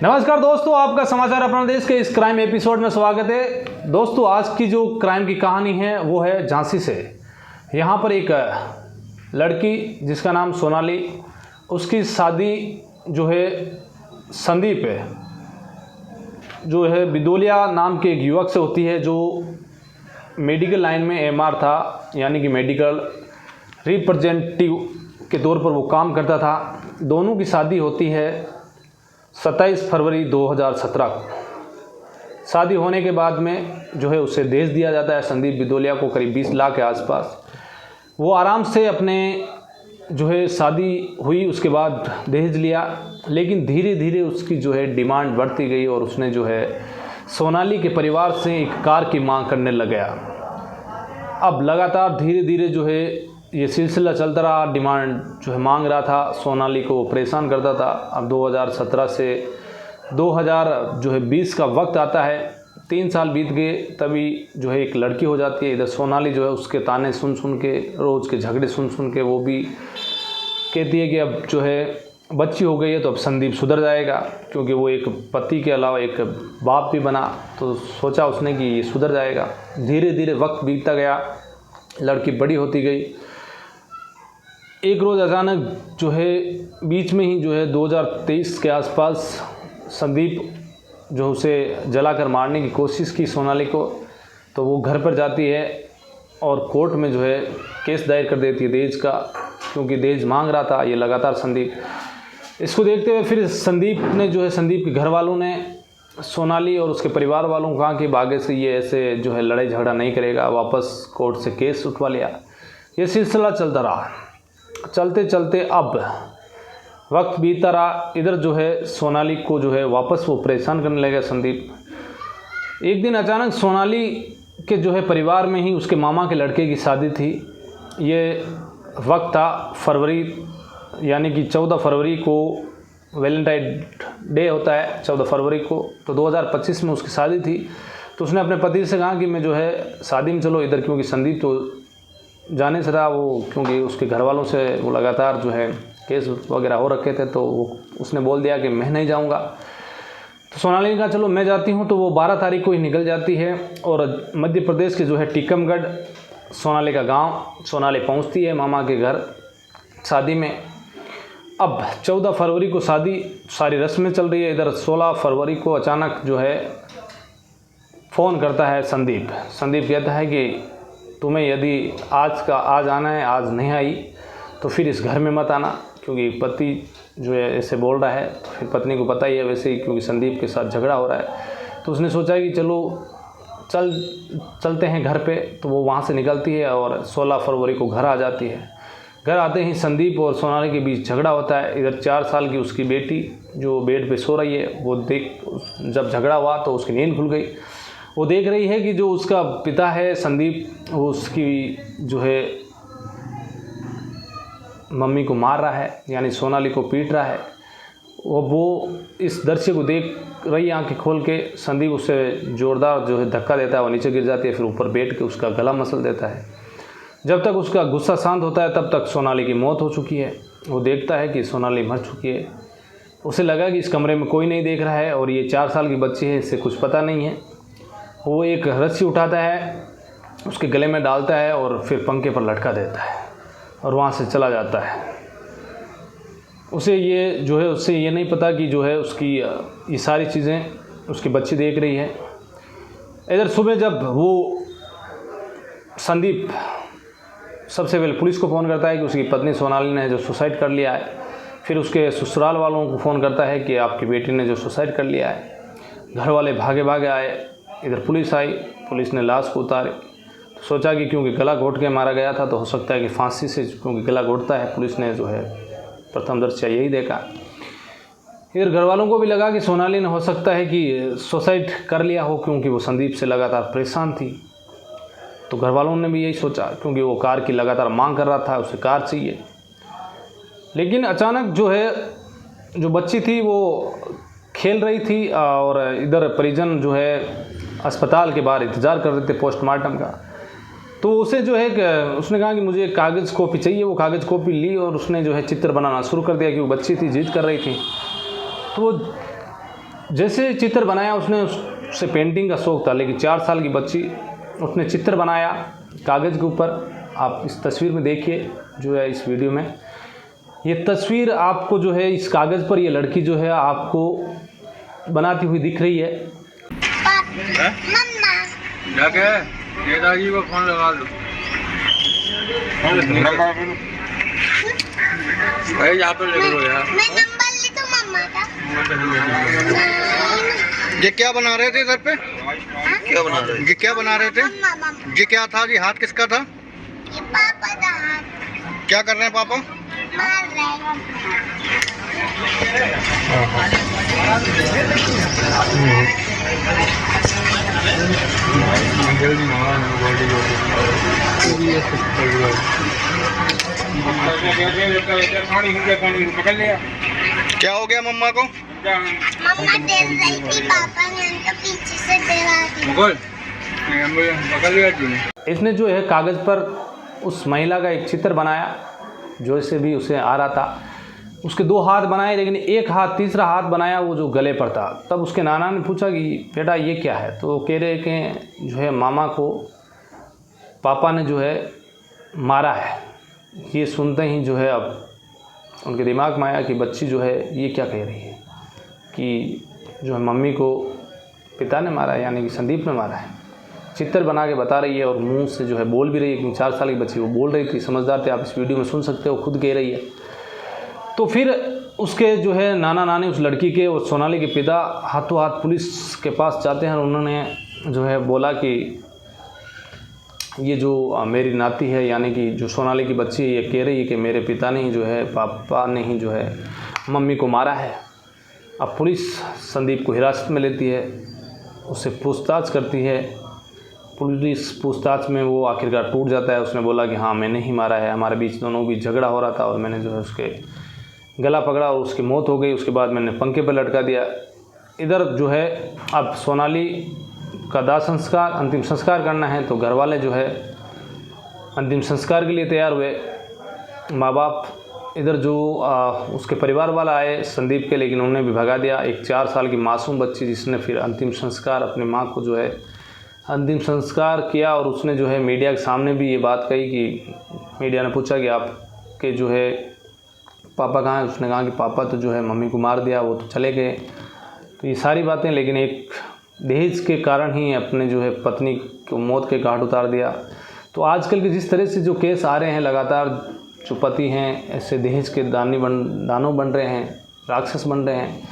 नमस्कार दोस्तों, आपका समाचार अपना देश के इस क्राइम एपिसोड में स्वागत है। दोस्तों, आज की जो क्राइम की कहानी है वो है झांसी से। यहाँ पर एक लड़की जिसका नाम सोनाली, उसकी शादी जो है संदीप है, जो है बिदोलिया नाम के एक युवक से होती है, जो मेडिकल लाइन में एमआर था, यानी कि मेडिकल रिप्रेजेंटेटिव के तौर पर वो काम करता था। दोनों की शादी होती है 27 फरवरी 2017 को। शादी होने के बाद में जो है उसे दहेज दिया जाता है संदीप बिदोलिया को, करीब 20 लाख के आसपास। वो आराम से अपने जो है शादी हुई, उसके बाद दहेज लिया, लेकिन धीरे धीरे उसकी जो है डिमांड बढ़ती गई और उसने जो है सोनाली के परिवार से एक कार की मांग करने लग गया। अब लगातार धीरे धीरे जो है ये सिलसिला चलता रहा, डिमांड जो है मांग रहा था, सोनाली को परेशान करता था। अब 2017 से 2020 का वक्त आता है, 3 साल बीत गए, तभी जो है एक लड़की हो जाती है। इधर सोनाली जो है उसके ताने सुन सुन के, रोज़ के झगड़े सुन सुन के वो भी कहती है कि अब जो है बच्ची हो गई है तो अब संदीप सुधर जाएगा, क्योंकि वो एक पति के अलावा एक बाप भी बना, तो सोचा उसने कि ये सुधर जाएगा। धीरे धीरे वक्त बीतता गया, लड़की बड़ी होती गई। एक रोज़ अचानक जो है बीच में ही जो है 2023 के आसपास संदीप जो उसे जलाकर मारने की कोशिश की सोनाली को, तो वो घर पर जाती है और कोर्ट में जो है केस दायर कर देती है दहेज का, क्योंकि दहेज मांग रहा था ये लगातार संदीप। इसको देखते हुए फिर संदीप ने जो है, संदीप के घर वालों ने सोनाली और उसके परिवार वालों को कहा कि आगे से ये ऐसे जो है लड़ाई झगड़ा नहीं करेगा, वापस कोर्ट से केस उठवा लिया। ये सिलसिला चलता रहा। चलते चलते अब वक्त बीतता रहा, इधर जो है सोनाली को जो है वापस वो परेशान करने लगा संदीप। एक दिन अचानक सोनाली के जो है परिवार में ही उसके मामा के लड़के की शादी थी। ये वक्त था फरवरी, यानी कि 14 फरवरी को वैलेंटाइन डे होता है 14 फरवरी को, तो 2025 में उसकी शादी थी। तो उसने अपने पति से कहा कि मैं जो है शादी में चलो इधर, क्योंकि संदीप तो जाने से था वो, क्योंकि उसके घर वालों से वो लगातार जो है केस वगैरह हो रखे थे, तो वो उसने बोल दिया कि मैं नहीं जाऊंगा। तो सोनाली ने कहा चलो मैं जाती हूं। तो वो 12 तारीख को ही निकल जाती है और मध्य प्रदेश के जो है टीकमगढ़ सोनाली का गांव, सोनाली पहुंचती है मामा के घर शादी में। अब 14 फरवरी को शादी, सारी रस्में चल रही है। इधर 16 फरवरी को अचानक जो है फ़ोन करता है संदीप। संदीप कहता है कि तुम्हें यदि आज आना है, आज नहीं आई तो फिर इस घर में मत आना, क्योंकि पति जो है ऐसे बोल रहा है। तो फिर पत्नी को पता ही है वैसे ही, क्योंकि संदीप के साथ झगड़ा हो रहा है। तो उसने सोचा कि चलो चलते हैं घर पे। तो वो वहाँ से निकलती है और 16 फरवरी को घर आ जाती है। घर आते ही संदीप और सोनाली के बीच झगड़ा होता है। इधर 4 साल की उसकी बेटी जो बेड पे सो रही है, वो जब झगड़ा हुआ तो उसकी नींद खुल गई। वो देख रही है कि जो उसका पिता है संदीप, वो उसकी जो है मम्मी को मार रहा है, यानी सोनाली को पीट रहा है। वो इस दृश्य को देख रही आंखें खोल के। संदीप उसे जोरदार जो है धक्का देता है, वो नीचे गिर जाती है। फिर ऊपर बैठ के उसका गला मसल देता है। जब तक उसका गुस्सा शांत होता है तब तक सोनाली की मौत हो चुकी है। वो देखता है कि सोनाली मर चुकी है। उसे लगा कि इस कमरे में कोई नहीं देख रहा है और ये 4 साल की बच्ची है, इससे कुछ पता नहीं है। वो एक रस्सी उठाता है, उसके गले में डालता है और फिर पंखे पर लटका देता है और वहाँ से चला जाता है। उसे ये नहीं पता कि जो है उसकी ये सारी चीज़ें उसकी बच्ची देख रही है। इधर सुबह जब वो संदीप सबसे पहले पुलिस को फ़ोन करता है कि उसकी पत्नी सोनाली ने जो सुसाइड कर लिया है। फिर उसके ससुराल वालों को फ़ोन करता है कि आपकी बेटी ने जो सुसाइड कर लिया है। घर वाले भागे भागे आए। इधर पुलिस आई, पुलिस ने लाश को उतारे। तो सोचा कि क्योंकि गला घोट के मारा गया था तो हो सकता है कि फांसी से, क्योंकि गला घोटता है, पुलिस ने जो है प्रथम दृष्टया यही देखा। इधर घर वालों को भी लगा कि सोनाली ने हो सकता है कि सुसाइड कर लिया हो, क्योंकि वो संदीप से लगातार परेशान थी। तो घर वालों ने भी यही सोचा, क्योंकि वो कार की लगातार मांग कर रहा था, उसे कार चाहिए। लेकिन अचानक जो है जो बच्ची थी वो खेल रही थी और इधर परिजन जो है अस्पताल के बाहर इंतज़ार कर रहे थे पोस्टमार्टम का। तो उसे जो है उसने कहा कि मुझे कागज़ कॉपी चाहिए। वो कागज़ कॉपी ली और उसने जो है चित्र बनाना शुरू कर दिया, कि वो बच्ची थी, जिद कर रही थी। तो वो जैसे चित्र बनाया उसने, उससे पेंटिंग का शौक़ था, लेकिन 4 साल की बच्ची उसने चित्र बनाया कागज़ के ऊपर। आप इस तस्वीर में देखिए जो है इस वीडियो में, ये तस्वीर आपको जो है इस कागज़ पर ये लड़की जो है आपको बनाती हुई दिख रही है। दादाजी को फोन लगा लो। भाई यहाँ पे ले लो यार। मैं नंबर ले तो मम्मा का। ये क्या बना रहे थे इधर पे? क्या बना रहे? ये क्या बना रहे थे? ये क्या था? ये हाथ किसका था? ये पापा का हाथ। क्या कर रहे हैं पापा? मार रहे हैं। क्या हो गया मम्मा को? मम्मा डर रही थी, पापा ने उनको पीछे से डरा दिया। इसने जो है कागज़ पर उस महिला का एक चित्र बनाया जो इसे भी उसे आ रहा था। उसके 2 हाथ बनाए, लेकिन एक हाथ, तीसरा हाथ बनाया वो जो गले पर था। तब उसके नाना ने पूछा कि बेटा ये क्या है? तो वो कह रहे कि जो है मामा को पापा ने जो है मारा है। ये सुनते ही जो है अब उनके दिमाग में आया कि बच्ची जो है ये क्या कह रही है कि जो है मम्मी को पिता ने मारा है, यानी कि संदीप ने मारा है। चित्र बना के बता रही है और मुंह से जो है बोल भी रही है, क्योंकि 4 साल की बच्ची वो बोल रही थी, समझदार थे। आप इस वीडियो में सुन सकते हो, खुद कह रही है। तो फिर उसके जो है नाना नानी उस लड़की के और सोनाली के पिता हाथों हाथ पुलिस के पास जाते हैं और उन्होंने जो है बोला कि ये जो मेरी नाती है, यानी कि जो सोनाली की बच्ची है, ये कह रही है कि मेरे पिता ने ही जो है, पापा ने ही जो है मम्मी को मारा है। अब पुलिस संदीप को हिरासत में लेती है, उससे पूछताछ करती है। पुलिस पूछताछ में वो आखिरकार टूट जाता है। उसने बोला कि हाँ मैंने ही मारा है, हमारे बीच दोनों भी झगड़ा हो रहा था और मैंने जो है उसके गला पकड़ा और उसकी मौत हो गई। उसके बाद मैंने पंखे पर लटका दिया। इधर जो है अब सोनाली का दाह संस्कार, अंतिम संस्कार करना है, तो घर वाले जो है अंतिम संस्कार के लिए तैयार हुए, माँ बाप। इधर जो उसके परिवार वाला आए संदीप के, लेकिन उन्होंने भी भगा दिया। एक 4 साल की मासूम बच्ची जिसने फिर अंतिम संस्कार अपनी माँ को जो है अंतिम संस्कार किया, और उसने जो है मीडिया के सामने भी ये बात कही कि मीडिया ने पूछा कि आपके जो है पापा कहाँ हैं? उसने कहा कि पापा तो जो है मम्मी को मार दिया, वो तो चले गए। तो ये सारी बातें, लेकिन एक दहेज के कारण ही अपने जो है पत्नी को मौत के घाट उतार दिया। तो आजकल के जिस तरह से जो केस आ रहे हैं लगातार, जो पति हैं ऐसे दहेज के दानव बन रहे हैं, राक्षस बन रहे हैं।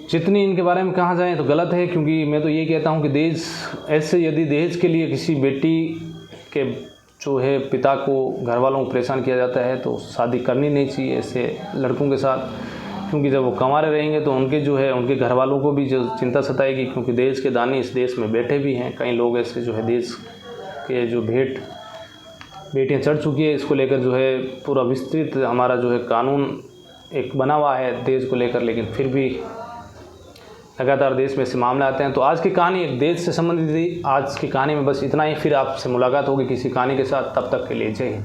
जितनी इनके बारे में कहा जाए तो गलत है, क्योंकि मैं तो ये कहता हूँ कि दहेज ऐसे, यदि दहेज के लिए किसी बेटी के जो है पिता को, घर वालों को परेशान किया जाता है तो शादी करनी नहीं चाहिए ऐसे लड़कों के साथ, क्योंकि जब वो कमा रहे रहेंगे तो उनके जो है उनके घर वालों को भी जो चिंता सताएगी, क्योंकि दहेज के दानी इस देश में बैठे भी हैं। कई लोग ऐसे जो है दहेज के जो बेटियाँ चढ़ चुकी है, इसको लेकर जो है पूरा विस्तृत हमारा जो है कानून एक बना हुआ है दहेज को लेकर, लेकिन फिर भी लगातार देश में ऐसे मामले आते हैं। तो आज की कहानी एक देश से संबंधित थी। आज की कहानी में बस इतना ही। फिर आपसे मुलाकात होगी किसी कहानी के साथ, तब तक के लिए जय हिंद।